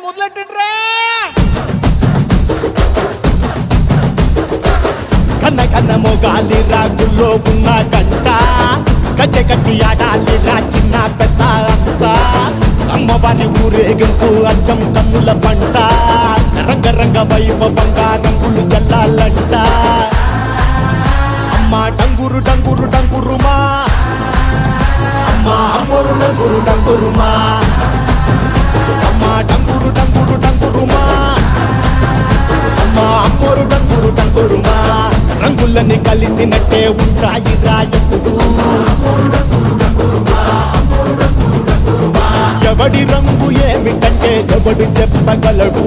మొదలెట్టండ్రా. కన్న కన్న మొగాలి రాగుల్లో ఉన్న గంట గజ్జెగట్టి ఆడాలిరా చిన్న పెద్ద అంతా అమ్మవారి ఊరేగింపు అచ్చం తమ్ముల పంట రంగరంగ వైభవంగా రంగులు జల్లాలంట అమ్మ డంగురు డంగురు డంగురుమా అమ్మ అమ్మోరు డంగురు డంగురుమా అమ్మ డంగురు డంగురు డంగురుమా అమ్మ అమ్మోరు డంగురు డంగురుమా రంగులని కలిసినట్టే ఉంటాయి రాయప్పుడు ఎవడి రంగు ఏమిటంటే ఎవడు చెప్పగలడు